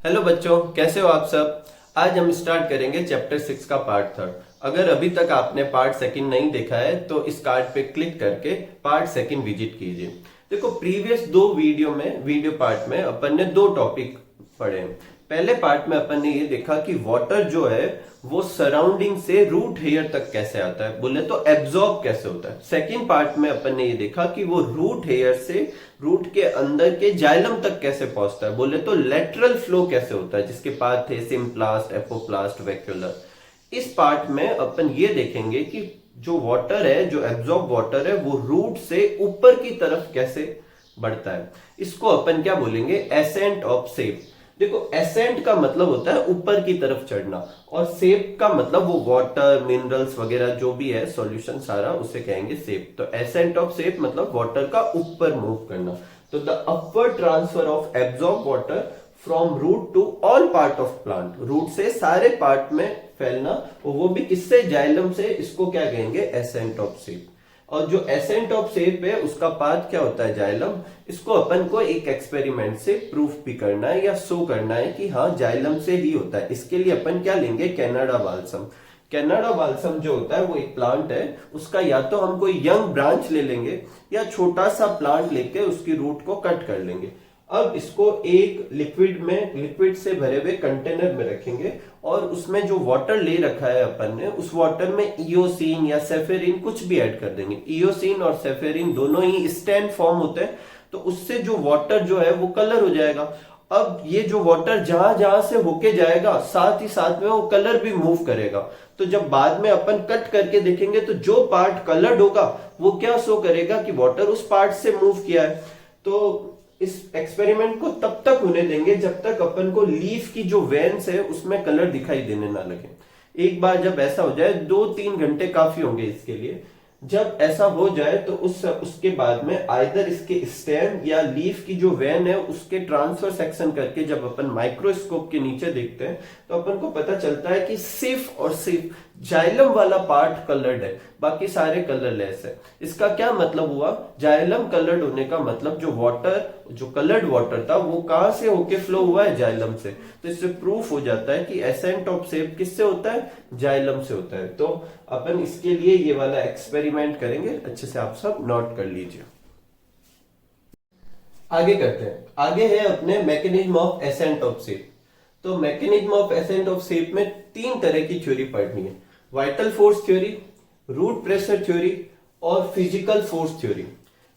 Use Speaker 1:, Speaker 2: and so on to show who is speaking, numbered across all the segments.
Speaker 1: Hello बच्चों, कैसे हो आप सब। आज हम स्टार्ट करेंगे चैप्टर 6 का पार्ट थर्ड। अगर अभी तक आपने पार्ट सेकंड नहीं देखा है तो इस कार्ड पे क्लिक करके पार्ट सेकंड विजिट कीजिए। देखो, प्रीवियस दो वीडियो पार्ट में अपन ने दो टॉपिक पढ़े हैं। पहले पार्ट में अपन ने ये देखा कि वाटर जो है वो सराउंडिंग से रूट हेयर तक कैसे आता है, बोले तो एब्जॉर्ब कैसे होता है। सेकंड पार्ट में अपन ने ये देखा कि वो रूट हेयर से रूट के अंदर के जाइलम तक कैसे पहुंचता है, बोले तो लेटरल फ्लो कैसे होता है, जिसके पार्ट थे सिम्प्लास्ट, एपोप्लास्ट, वैक्यूलर। इस पार्ट में अपन ये देखेंगे कि जो वाटर है, जो एब्जॉर्ब वाटर है, वो रूट से ऊपर की तरफ कैसे बढ़ता है। इसको अपन क्या बोलेंगे, एसेंट ऑफ सेप। देखो, एसेंट का मतलब होता है ऊपर की तरफ चढ़ना, और सेप का मतलब वो वाटर, मिनरल्स वगैरह जो भी है सॉल्यूशन सारा, उसे कहेंगे सेप। तो एसेंट ऑफ सेप मतलब वाटर का ऊपर मूव करना। तो the upward transfer of absorb water from root to all part of plant, root से सारे पार्ट में फैलना, और वो भी किससे, जाइलम से। इसको क्या कहेंगे, एसेंट ऑफ सेप। और जो एसेंट ऑफ सेप है उसका पाथ क्या होता है, जाइलम। इसको अपन को एक एक्सपेरिमेंट से प्रूफ भी करना है या शो करना है कि हाँ जाइलम से ही होता है। इसके लिए अपन क्या लेंगे, कनाडा बाल्सम। कनाडा बाल्सम जो होता है वो एक प्लांट है, उसका या तो हम कोई यंग ब्रांच ले लेंगे या छोटा सा प्लांट लेके उसकी रूट को कट कर लेंगे। अब इसको एक लिक्विड से भरे हुए कंटेनर में रखेंगे, और उसमें जो वाटर ले रखा है अपन ने, उस वाटर में इयोसिन या सेफेरिन कुछ भी ऐड कर देंगे। इयोसिन और सेफेरिन दोनों ही स्टैंड फॉर्म होते हैं, तो उससे जो वाटर जो है वो कलर हो जाएगा। अब ये जो वाटर जहां जहां से होके जाएगा, साथ ही साथ में वो कलर भी मूव करेगा। तो जब बाद में अपन कट करके देखेंगे तो जो पार्ट कलर्ड होगा वो क्या शो करेगा कि वाटर उस पार्ट से मूव किया है। तो इस एक्सपेरिमेंट को तब तक होने देंगे जब तक अपन को लीफ की जो वेन्स है उसमें कलर दिखाई देने ना लगे। एक बार जब ऐसा हो जाए, 2-3 घंटे काफी होंगे इसके लिए। जब ऐसा हो जाए तो उसके बाद में आइदर इसके स्टेम या लीफ की जो वेन है उसके ट्रांसफर सेक्शन करके जब अपन माइक्रोस्कोप के नीचे देखते हैं तो अपन को पता चलता है कि सिर्फ और सिर्फ जाइलम वाला पार्ट कलर्ड है, बाकी सारे कलरलेस है। इसका क्या मतलब हुआ, जाइलम कलर्ड होने का मतलब जो वाटर, जो कलर्ड वाटर था वो कहां से होके फ्लो हुआ है, जाइलम से। तो इससे प्रूफ हो जाता है कि एसेंट ऑफ सेप किससे होता है, जाइलम से होता है। तो अपन इसके लिए ये वाला एक्सपेरिमेंट करेंगे, अच्छे से आप सब नोट कर लीजिए। आगे करते हैं। आगे है अपने mechanism of ascent of sap. तो mechanism of ascent of sap में 3 तरह की थ्योरी पढ़नी है, vital force theory, root pressure theory और फिजिकल फोर्स थ्योरी।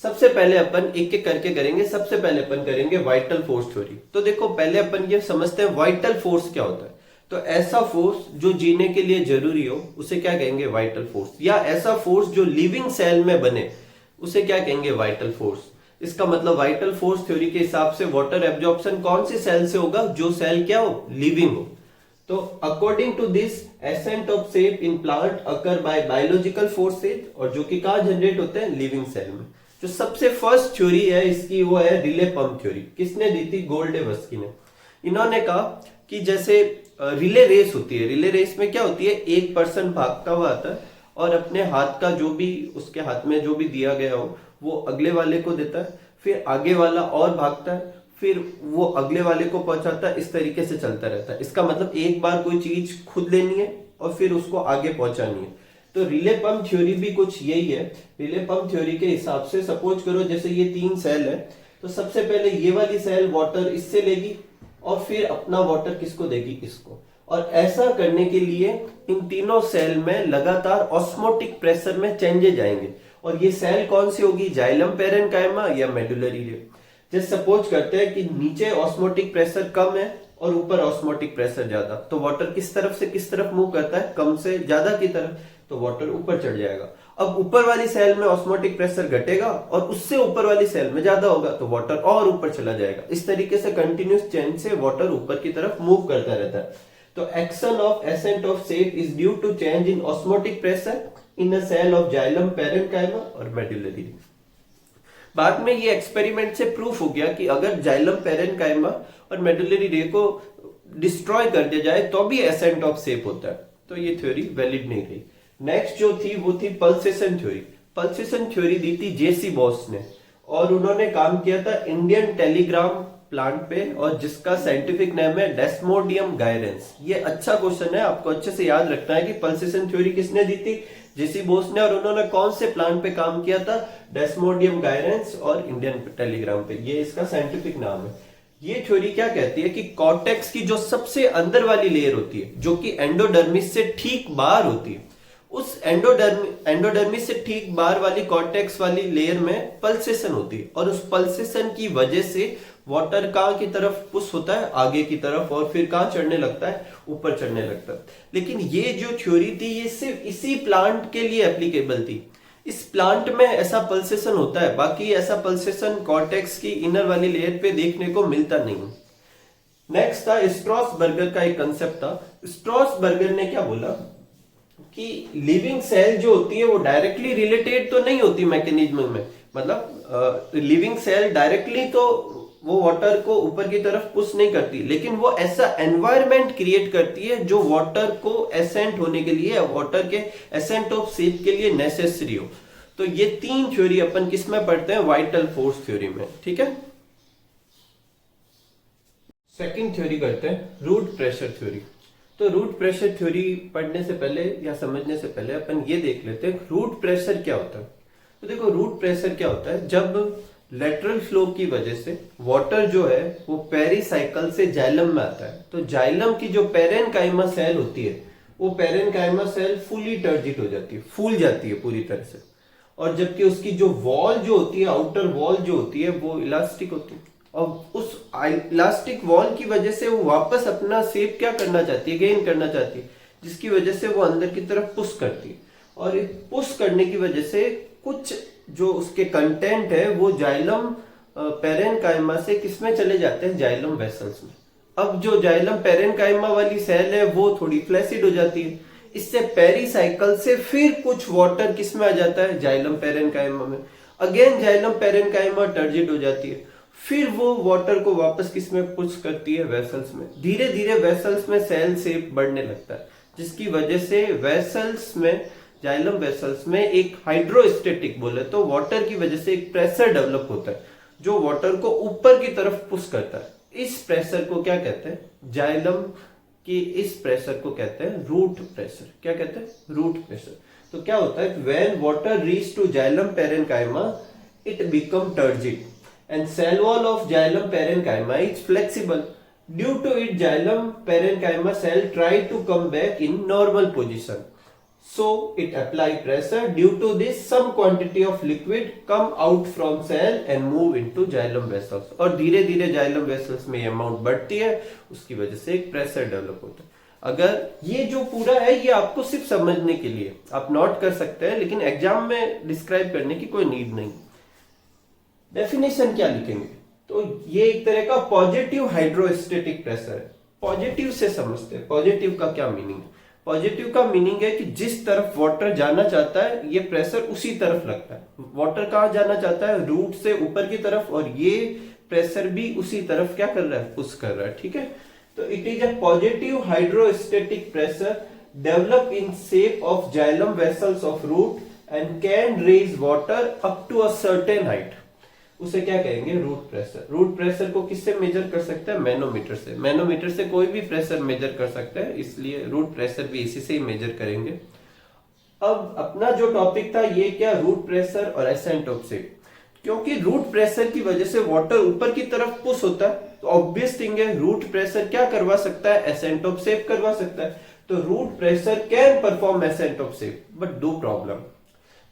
Speaker 1: सबसे पहले अपन एक एक करके करेंगे। सबसे पहले अपन करेंगे वाइटल फोर्स थ्योरी। तो देखो, पहले अपन ये समझते हैं वाइटल फोर्स क्या होता है। तो ऐसा फोर्स जो जीने के लिए जरूरी हो उसे क्या कहेंगे, वाइटल फोर्स। या ऐसा फोर्स जो लिविंग सेल में बने उसे क्या कहेंगे, वाइटल फोर्स। इसका मतलब वाइटल फोर्स थ्योरी के हिसाब से वाटर एब्जॉर्प्शन कौन सी सेल से होगा, जो सेल क्या हो, लिविंग हो। तो according to this ascent of sap in plant occur by biological forces, और जो कि कहां जनरेट होते हैं, लिविंग सेल में। जो सबसे फर्स्ट थ्योरी है इसकी वो है रिले पंप थ्योरी। किसने दी थी, गोल्डेवस्की ने। इन्होंने कहा कि जैसे रिले रेस होती है, रिले रेस में क्या होती है, एक पर्सन भागता हुआ आता है और अपने हाथ का जो भी, उसके हाथ में जो भी दिया गया हो वो अगले वाले को देता है, फिर आगे वाला और भागता है, फिर वो अगले वाले को पहुंचाता है। इस तरीके से चलता रहता है। इसका मतलब एक बार कोई चीज खुद लेनी है और फिर उसको आगे पहुंचानी है। तो रिले पंप थ्योरी भी कुछ यही है। रिले पंप थ्योरी के हिसाब से सपोज करो जैसे ये 3 सेल है, तो सबसे पहले ये वाली सेल वाटर इससे लेगी और फिर अपना वाटर किसको देगी, इसको। और ऐसा करने के लिए इन तीनों सेल में लगातार ऑस्मोटिक प्रेशर में चेंजेस आएंगे। और ये सेल कौन सी होगी, जाइलम पेरेन्काइमा या मेडुलरी रे। जैसे सपोज करते हैं कि नीचे ऑस्मोटिक प्रेशर कम है और ऊपर ऑस्मोटिक प्रेशर ज्यादा, तो वाटर किस तरफ से किस तरफ मूव करता है, कम से ज्यादा की तरफ, तो वाटर ऊपर चढ़ जाएगा। अब ऊपर वाली सेल में ऑस्मोटिक प्रेशर घटेगा और उससे ऊपर वाली सेल में ज्यादा होगा, तो वाटर और ऊपर चला जाएगा। इस तरीके से कंटिन्यूस चेंज से वाटर ऊपर की तरफ मूव करता रहता है। तो action of ascent of sap is due to change in osmotic pressure in a cell of xylem parenchyma और मेडुलरी। बाद में ये एक्सपेरिमेंट से प्रूफ हो गया कि अगर जाइलम पेरेन्काइमा और मेडुलरी रे को डिस्ट्रॉय कर दिया जाए तो भी एसेंट ऑफ सेप होता है। तो ये थ्योरी वैलिड नहीं रही। नेक्स्ट जो थी वो थी पल्सेशन थ्योरी। पल्सेशन थ्योरी दी थी जेसी बॉस ने, और उन्होंने काम किया था इंडियन टेलीग्राम प्लांट पे और जिसका साइंटिफिक नेम है डेस्मोडियम गायरेंस। ये अच्छा क्वेश्चन है, आपको अच्छे से याद रखना है कि पल्सेशन थ्योरी किसने दी थी, जेसी बोस ने, और उन्होंने कौन से प्लांट पे काम किया था, डेस्मोडियम गायरेंस और इंडियन टेलीग्राम पे, ये इसका साइंटिफिक नाम है। ये थ्योरी क्या कहती है कि कॉर्टेक्स की जो सबसे अंदर वाली लेयर होती है, जो कि एंडोडर्मिस से ठीक बाहर होती है, उस एंडोडर्मिस से ठीक बाहर वाली कॉर्टेक्स वाली लेयर में पल्सेशन होती है, और उस पल्सेशन की वजह से वाटर कहां की तरफ पुश होता है, आगे की तरफ, और फिर कहां चढ़ने लगता है, ऊपर चढ़ने लगता है। लेकिन ये जो थ्योरी थी ये सिर्फ इसी प्लांट के लिए एप्लीकेबल थी। इस प्लांट में ऐसा पल्सेशन होता है, बाकी ऐसा पल्सेशन कॉर्टेक्स की इनर वाली लेयर पे देखने को मिलता नहीं। नेक्स्ट था स्ट्रॉसबर्गर का एक कंसेप्ट था। स्ट्रॉसबर्गर ने क्या बोला कि लिविंग सेल जो होती है वो डायरेक्टली रिलेटेड तो नहीं होती मैकेनिज्म में, मतलब लिविंग सेल डायरेक्टली तो वो वाटर को ऊपर की तरफ पुश नहीं करती, लेकिन वो ऐसा एनवायरनमेंट क्रिएट करती है जो वाटर को एसेंट होने के लिए, वाटर के एसेंट ऑफ शेप के लिए नेसेसरी हो। तो ये तीन थ्योरी अपन किस में पढ़ते हैं, वाइटल फोर्स थ्योरी में, ठीक है। सेकंड थ्योरी करते हैं रूट प्रेशर थ्योरी। तो रूट प्रेशर थ्योरी पढ़ने से पहले या समझने से पहले अपन ये देख लेते हैं रूट प्रेशर क्या होता है। तो देखो रूट प्रेशर क्या होता है, जब लेटरल फ्लो की वजह से वाटर जो है वो पेरिसाइकिल से जाइलम में आता है, तो जाइलम की जो पेरेनकाइमा सेल होती है वो पेरेनकाइमा सेल फुली टर्जिट हो जाती है, फूल जाती है पूरी तरह से, और जबकि उसकी जो वॉल जो होती है, आउटर वॉल जो होती है वो इलास्टिक होती है, और उस इलास्टिक वॉल की वजह से वो वापस अपना शेप क्या करना चाहती है, गेन करना चाहती है, जिसकी वजह से वो अंदर की तरफ पुश करती है, और पुश करने की वजह से कुछ जो उसके कंटेंट है वो जाइलम पेरेनकाइमा से किसमें चले जाते हैं, जाइलम वेसल्स में। अब जो जाइलम पेरेनकाइमा वाली सेल है वो थोड़ी फ्लैसिड हो जाती है, इससे पेरिसाइकिल से फिर कुछ वाटर किसमें आ जाता है, जाइलम पेरेनकाइमा में। अगेन जाइलम पेरेनकाइमा टर्जिट हो जाती है, फिर वो वाटर को वापस किसमें पुश करती है, वेसल्स में। धीरे धीरे वेसल्स में सेल शेप बढ़ने लगता है, जिसकी वजह से वेसल्स में, जाइलम वेसल्स में एक हाइड्रोस्टेटिक बोले तो वाटर की वजह से एक प्रेशर डेवलप होता है जो वाटर को ऊपर की तरफ पुश करता है। इस प्रेशर को क्या कहते हैं, जाइलम की इस प्रेशर को कहते हैं रूट प्रेशर। क्या कहते हैं, रूट प्रेशर। तो क्या होता है, when water reach to xylem parenchyma it become turgid and cell wall of xylem parenchyma is flexible. Due to it, xylem parenchyma cell try to come back in normal position. So it apply pressure. Due to this, some quantity of liquid come out from cell and move into xylem vessels. और धीरे धीरे xylem vessels में amount बढ़ती है, उसकी वजह से एक प्रेशर डेवलप होता है। अगर ये जो पूरा है ये आपको सिर्फ समझने के लिए आप नोट कर सकते हैं, लेकिन एग्जाम में डिस्क्राइब करने की कोई नीड नहीं। डेफिनेशन क्या लिखेंगे, तो ये एक तरह का पॉजिटिव हाइड्रोस्टेटिक प्रेशर है। पॉजिटिव से समझते हैं, पॉजिटिव का क्या मीनिंग है। पॉजिटिव का मीनिंग है कि जिस तरफ वाटर जाना चाहता है ये प्रेशर उसी तरफ लगता है। वाटर कहां जाना चाहता है, रूट से ऊपर की तरफ, और ये प्रेशर भी उसी तरफ क्या कर रहा है, पुश कर रहा है, ठीक है। तो it is a positive hydrostatic pressure develop in sap of xylem vessels of root and can raise water up to a certain height. उसे क्या कहेंगे, रूट प्रेशर। रूट प्रेशर को किससे मेजर कर सकते हैं, मैनोमीटर से। मैनोमीटर से कोई भी प्रेशर मेजर कर सकता है, इसलिए रूट प्रेशर भी इसी से ही मेजर करेंगे। अब अपना जो टॉपिक था ये क्या, रूट प्रेशर और एसेंट ऑफ शेप। क्योंकि रूट प्रेशर की वजह से वाटर ऊपर की तरफ पुश होता है, तो ऑब्वियस थिंग है रूट प्रेशर क्या करवा सकता है, एसेंट ऑफ शेप करवा सकता है। तो root pressure can perform ascent of sap, but दो प्रॉब्लम।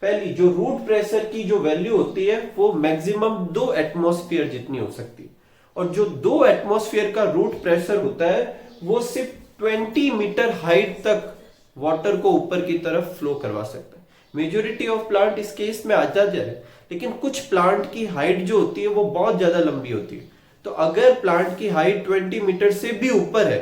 Speaker 1: पहली, जो रूट प्रेशर की जो वैल्यू होती है वो मैक्सिमम 2 एटमॉस्फेयर जितनी हो सकती है, और जो 2 एटमॉस्फेयर का रूट प्रेशर होता है वो सिर्फ 20 मीटर हाइट तक वाटर को ऊपर की तरफ फ्लो करवा सकता है। मेजोरिटी ऑफ प्लांट इस केस में आ जाता है, लेकिन कुछ प्लांट की हाइट जो होती है वो बहुत ज्यादा लंबी होती है। तो अगर प्लांट की हाइट 20 मीटर से भी ऊपर है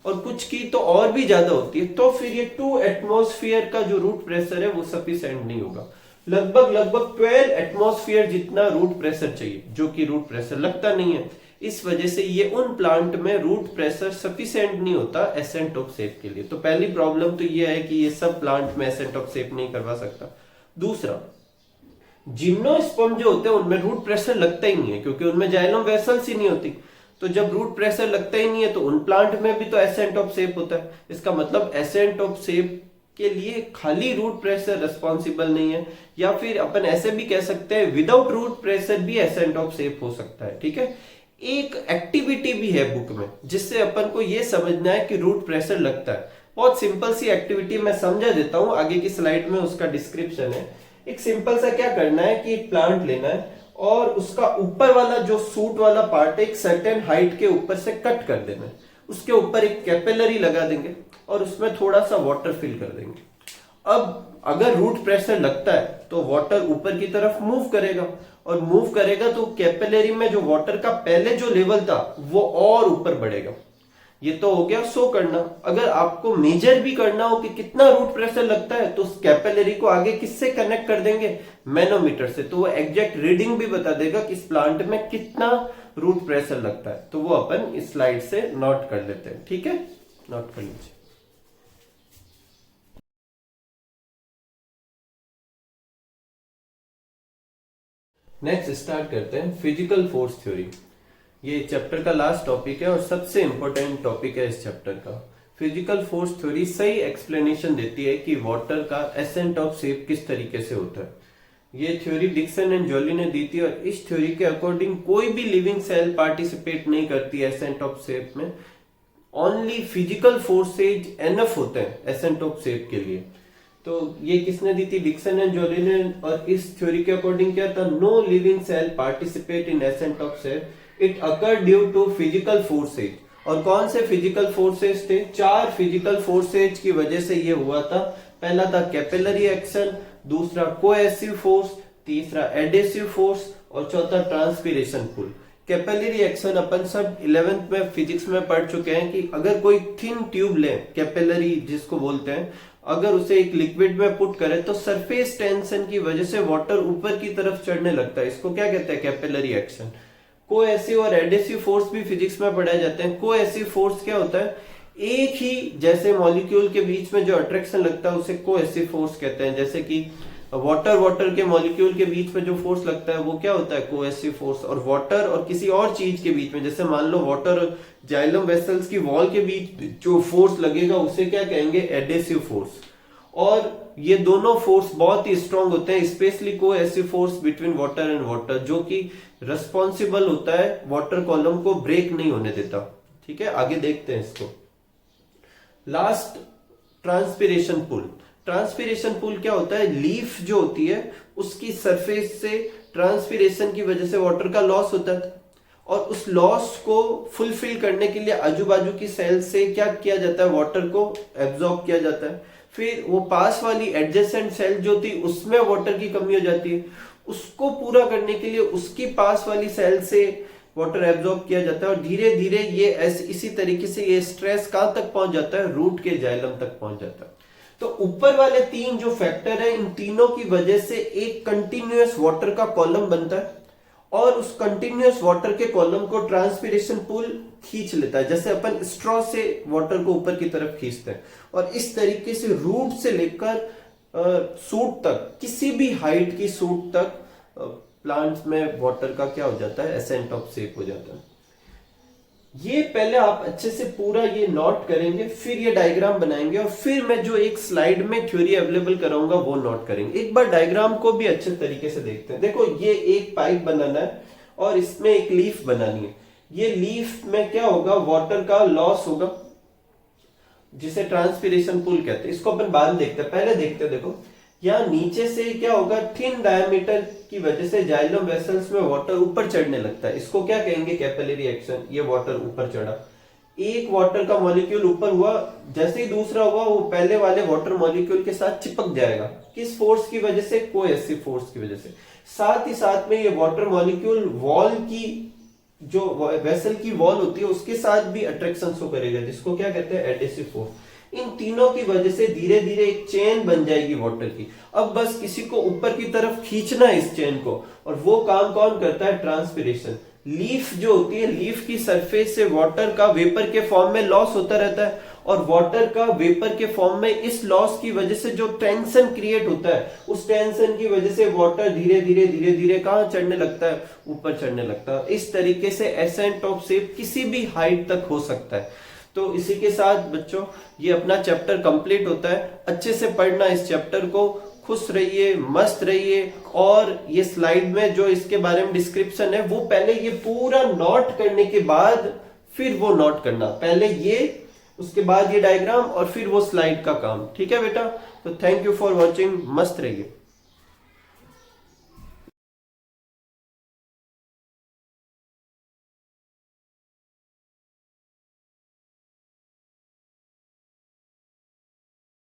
Speaker 1: और कुछ की तो और भी ज्यादा होती है, तो फिर ये 2 एटमॉस्फेयर का जो रूट प्रेशर है वो सफिशिएंट नहीं होगा। लगभग 12 एटमॉस्फेयर जितना रूट प्रेशर चाहिए, जो कि रूट प्रेशर लगता नहीं है। इस वजह से ये उन प्लांट में रूट प्रेशर सफिशिएंट नहीं होता एसेंट ऑफ शेप के लिए। तो पहली प्रॉब्लम तो ये है कि ये सब प्लांट में एसेंट ऑफ शेप नहीं करवा सकता। दूसरा, जिम्नोस्पर्म जो होते हैं उनमें रूट प्रेशर लगता ही नहीं है, क्योंकि उनमें जाइलम वेसल्स ही नहीं होती। तो जब रूट प्रेशर लगता ही नहीं है तो उन प्लांट में भी तो एसेंट ऑफ सेप होता है। इसका मतलब एसेंट ऑफ सेप के लिए खाली रूट प्रेशर रिस्पॉन्सिबल नहीं है, या फिर अपन ऐसे भी कह सकते हैं विदाउट रूट प्रेशर भी एसेंट ऑफ सेप हो सकता है। ठीक है, एक एक्टिविटी भी है बुक में जिससे अपन को यह समझना है कि रूट प्रेशर लगता है। बहुत सिंपल सी एक्टिविटी मैं समझा देता हूं, आगे की स्लाइड में उसका डिस्क्रिप्शन है। एक सिंपल सा क्या करना है कि एक प्लांट लेना है और उसका ऊपर वाला जो सूट वाला पार्ट है एक सर्टेन हाइट के ऊपर से कट कर देना है। उसके ऊपर एक कैपिलरी लगा देंगे और उसमें थोड़ा सा वाटर फिल कर देंगे। अब अगर रूट प्रेशर लगता है तो वाटर ऊपर की तरफ मूव करेगा, और मूव करेगा तो कैपिलरी में जो वाटर का पहले जो लेवल था वो और ऊपर बढ़ेगा। ये तो हो गया शो करना। अगर आपको मेजर भी करना हो कि कितना रूट प्रेशर लगता है तो उस कैपिलरी को आगे किससे कनेक्ट कर देंगे, मैनोमीटर से, तो वो एग्जैक्ट रीडिंग भी बता देगा कि इस प्लांट में कितना रूट प्रेशर लगता है। तो वो अपन इस स्लाइड से नोट कर लेते हैं। ठीक है, नोट कर लीजिए। नेक्स्ट स्टार्ट करते हैं फिजिकल फोर्स थ्योरी। ये चैप्टर का लास्ट टॉपिक है और सबसे इंपॉर्टेंट टॉपिक है इस चैप्टर का। फिजिकल फोर्स थ्योरी सही एक्सप्लेनेशन देती है कि वाटर का एसेंट ऑफ शेप किस तरीके से होता है। ये थ्योरी डिक्सन एंड जॉली ने दी थी, और इस थ्योरी के अकॉर्डिंग कोई भी लिविंग सेल पार्टिसिपेट नहीं करती एसेंट ऑफ शेप में। ओनली फिजिकल फोर्सेज एनफ होते हैं एसेंट ऑफ शेप के लिए। तो ये किसने दी थी, डिक्सन एंड जॉली ने। और इस थ्योरी के अकॉर्डिंग क्या था, no living cell participate in ascent of sap, it occur due to physical forces. और कौन से फिजिकल फोर्सेज थे, 4 फिजिकल फोर्सेज की वजह से ये हुआ था। पहला था कैपिलरी एक्शन, दूसरा कोएसिव फोर्स, तीसरा एडेसिव फोर्स और चौथा ट्रांसपीरेशन पुल। कैपिलरी एक्शन अपन सब 11th में फिजिक्स में पढ़ चुके हैं कि अगर कोई थिन ट्यूब ले, कैपिलरी जिसको बोलते हैं, अगर उसे एक लिक्विड में पुट करें तो सरफेस टेंशन की वजह से वाटर ऊपर की तरफ चढ़ने लगता है। इसको क्या कहते हैं, कैपिलरी एक्शन। कोएसिव और एडेसिव फोर्स भी फिजिक्स में पढ़ाए जाते हैं। कोएसिव फोर्स क्या होता है, एक ही जैसे मॉलिक्यूल के बीच में जो अट्रैक्शन लगता है उसे कोएसिव फोर्स कहते हैं। जैसे कि वाटर के मॉलिक्यूल के बीच में जो फोर्स लगता है वो क्या होता है, कोएसिव फोर्स। और वाटर और किसी और चीज के बीच में, जैसे मान लो वाटर और जाइलम वेसल्स की वॉल के बीच जो फोर्स लगेगा उसे क्या कहेंगे, एडेसिव फोर्स। और ये दोनों फोर्स बहुत ही स्ट्रांग होते हैं, specially cohesive force between water and water, जो कि रिस्पॉन्सिबल होता है वाटर कॉलम को ब्रेक नहीं होने देता। ठीक है, आगे देखते हैं इसको। Last, transpiration pull. Transpiration pull क्या होता है, लीफ जो होती है उसकी सरफेस से ट्रांसपीरेशन की वजह से वाटर का लॉस होता है, और उस लॉस को फुलफिल करने के लिए आजू बाजू की सेल से क्या किया जाता है, वाटर को एब्जॉर्ब किया जाता है। फिर वो पास वाली एडजेसेंट सेल जो थी उसमें वाटर की कमी हो जाती है, उसको पूरा करने के लिए उसकी पास वाली सेल से वाटर एब्जॉर्ब किया जाता है, और धीरे धीरे ये इसी तरीके से ये स्ट्रेस कहां तक पहुंच जाता है, रूट के जाइलम तक पहुंच जाता है। तो ऊपर वाले 3 जो फैक्टर है, इन तीनों की वजह से एक कंटिन्यूअस वाटर का कॉलम बनता है, और उस कंटिन्यूअस वाटर के कॉलम को ट्रांसपीरेशन पुल खींच लेता है। जैसे अपन स्ट्रॉ से वाटर को ऊपर की तरफ खींचते हैं, और इस तरीके से रूट से लेकर सूट तक, किसी भी हाइट की सूट तक प्लांट्स में वाटर का क्या हो जाता है, एसेंट ऑफ शेप हो जाता है। ये पहले आप अच्छे से पूरा ये नोट करेंगे, फिर ये डायग्राम बनाएंगे, और फिर मैं जो एक स्लाइड में थ्योरी अवेलेबल कराऊंगा वो नोट करेंगे। एक बार डायग्राम को भी अच्छे तरीके से देखते हैं। देखो, ये एक पाइप बनाना है और इसमें एक लीफ बनानी है। ये लीफ में क्या होगा, वाटर का लॉस होगा, जिसे ट्रांसपीरेशन पुल कहते हैं। इसको अपन बाद में देखते हैं, पहले देखते हैं। देखो, यहाँ नीचे से क्या होगा, थिन डायमीटर की वजह से जाइलम वेसल्स में वाटर ऊपर चढ़ने लगता है। इसको क्या कहेंगे, कैपिलरी एक्शन। ये वाटर ऊपर चढ़ा, एक वाटर का मॉलिक्यूल ऊपर हुआ, जैसे ही दूसरा हुआ वो पहले वाले वाटर मॉलिक्यूल के साथ चिपक जाएगा। किस फोर्स की वजह से, कोएसिव फोर्स की वजह से। साथ ही साथ में ये वाटर मॉलिक्यूल वॉल की, जो वेसल की वॉल होती है उसके साथ भी अट्रैक्शन शो करेगा, जिसको क्या कहते हैं, एडेसिव फोर्स। इन तीनों की वजह से धीरे धीरे एक चेन बन जाएगी वाटर की। अब बस किसी को ऊपर की तरफ खींचना है इस चेन को, और वो काम कौन करता है, ट्रांसपीरेशन। लीफ जो होती है, लीफ की सरफेस से वाटर का वेपर के फॉर्म में लॉस होता रहता है, और वाटर का वेपर के फॉर्म में इस लॉस की वजह से जो टेंशन क्रिएट होता है, उस टेंशन की वजह से वाटर धीरे धीरे धीरे धीरे कहां चढ़ने लगता है, ऊपर चढ़ने लगता है। इस तरीके से एसेंट ऑफ शेप किसी भी हाइट तक हो सकता है। तो इसी के साथ बच्चों ये अपना चैप्टर कंप्लीट होता है। अच्छे से पढ़ना इस चैप्टर को, खुश रहिए, मस्त रहिए, और ये स्लाइड में जो इसके बारे में डिस्क्रिप्शन है वो पहले ये पूरा नोट करने के बाद फिर वो नोट करना, पहले ये, उसके बाद ये डायग्राम, और फिर वो स्लाइड का काम। ठीक है बेटा? तो थैंक यू फॉर वॉचिंग, मस्त रहिए।